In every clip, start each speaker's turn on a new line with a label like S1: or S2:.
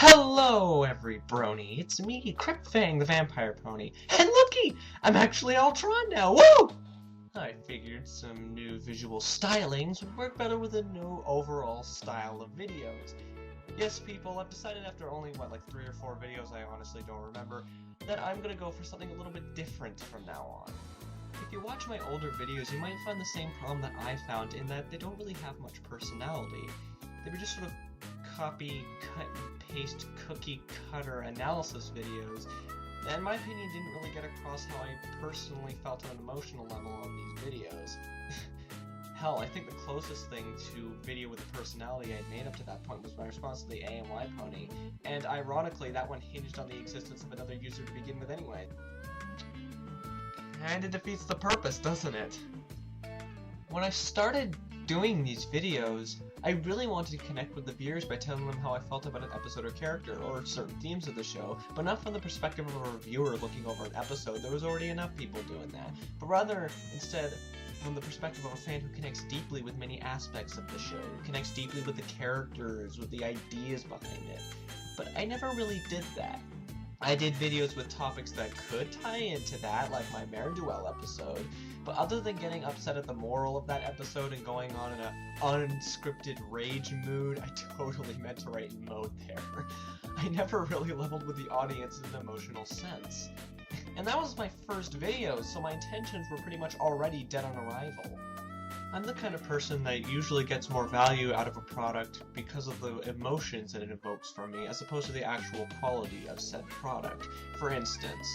S1: Hello, every brony. It's me, Cryptfang, the vampire pony. And looky, I'm actually all drawn now. Woo! I figured some new visual stylings would work better with a new overall style of videos. Yes, people, I've decided after only, like 3 or 4 videos, I honestly don't remember, that I'm gonna go for something a little bit different from now on. If you watch my older videos, you might find the same problem that I found in that they don't really have much personality. They were just sort of copy, cut, and paste, cookie cutter analysis videos, and in my opinion didn't really get across how I personally felt on an emotional level on these videos. Hell, I think the closest thing to video with a personality I'd made up to that point was my response to the AMY pony, and ironically that one hinged on the existence of another user to begin with anyway. And it defeats the purpose, doesn't it? When I started doing these videos, I really wanted to connect with the viewers by telling them how I felt about an episode or character, or certain themes of the show, but not from the perspective of a reviewer looking over an episode. There was already enough people doing that, but rather, instead, from the perspective of a fan who connects deeply with many aspects of the show, who connects deeply with the characters, with the ideas behind it. But I never really did that. I did videos with topics that could tie into that, like my Mare Duel episode, but other than getting upset at the moral of that episode and going on in an unscripted rage mood, I totally meant to write in mode there. I never really leveled with the audience in an emotional sense. And that was my first video, so my intentions were pretty much already dead on arrival. I'm the kind of person that usually gets more value out of a product because of the emotions that it evokes from me, as opposed to the actual quality of said product. For instance,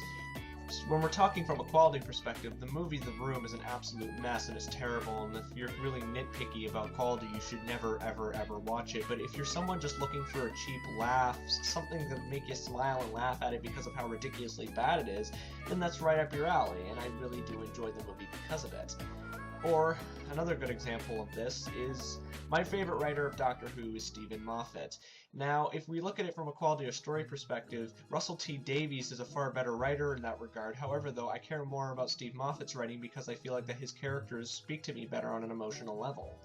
S1: when we're talking from a quality perspective, the movie The Room is an absolute mess and it's terrible, and if you're really nitpicky about quality, you should never ever watch it. But if you're someone just looking for a cheap laugh, something to make you smile and laugh at it because of how ridiculously bad it is, then that's right up your alley, and I really do enjoy the movie because of it. Or, another good example of this is my favorite writer of Doctor Who is Stephen Moffat. Now, if we look at it from a quality of story perspective, Russell T Davies is a far better writer in that regard. However, though, I care more about Steve Moffat's writing because I feel like that his characters speak to me better on an emotional level.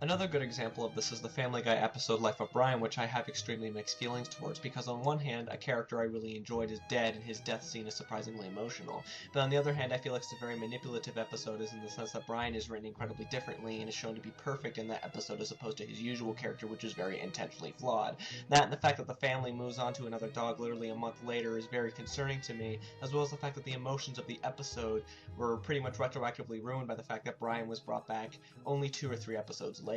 S1: Another good example of this is the Family Guy episode Life of Brian, which I have extremely mixed feelings towards, because on one hand, a character I really enjoyed is dead and his death scene is surprisingly emotional, but on the other hand, I feel like it's a very manipulative episode in the sense that Brian is written incredibly differently and is shown to be perfect in that episode as opposed to his usual character, which is very intentionally flawed. That and the fact that the family moves on to another dog literally a month later is very concerning to me, as well as the fact that the emotions of the episode were pretty much retroactively ruined by the fact that Brian was brought back only 2 or 3 episodes later.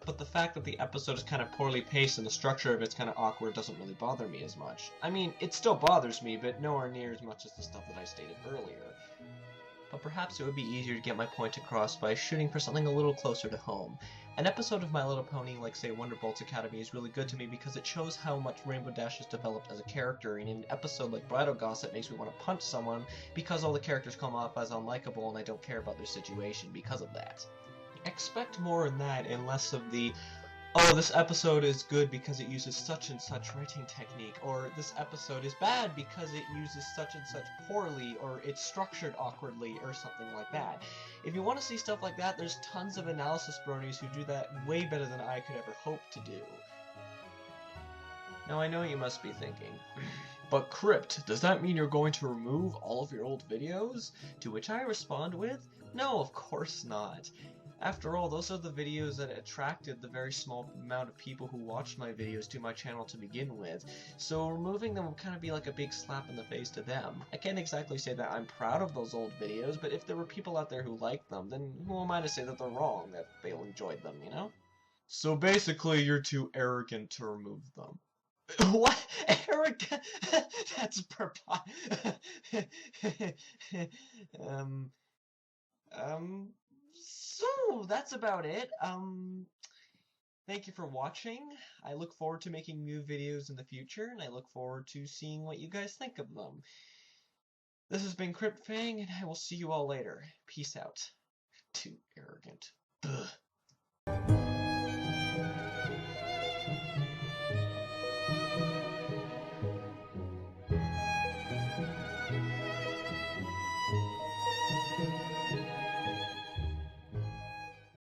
S1: But the fact that the episode is kind of poorly paced and the structure of it's kind of awkward doesn't really bother me as much. I mean, it still bothers me, but nowhere near as much as the stuff that I stated earlier. But perhaps it would be easier to get my point across by shooting for something a little closer to home. An episode of My Little Pony, like say Wonderbolt's Academy, is really good to me because it shows how much Rainbow Dash has developed as a character, and in an episode like Bridal Gossip makes me want to punch someone because all the characters come off as unlikable and I don't care about their situation because of that. Expect more in that and less of the, oh, this episode is good because it uses such and such writing technique, or this episode is bad because it uses such and such poorly, or it's structured awkwardly, or something like that. If you want to see stuff like that, there's tons of analysis bronies who do that way better than I could ever hope to do. Now I know you must be thinking, but Crypt, does that mean you're going to remove all of your old videos? To which I respond with, no, of course not. After all, those are the videos that attracted the very small amount of people who watched my videos to my channel to begin with, so removing them would kind of be like a big slap in the face to them. I can't exactly say that I'm proud of those old videos, but if there were people out there who liked them, then who am I to say that they're wrong, that they enjoyed them, you know? So basically, you're too arrogant to remove them. What? Arrogant? That's preposterous. So that's about it. Thank you for watching. I look forward to making new videos in the future, and I look forward to seeing what you guys think of them. This has been Cryptfang, and I will see you all later. Peace out. Too arrogant. Ugh.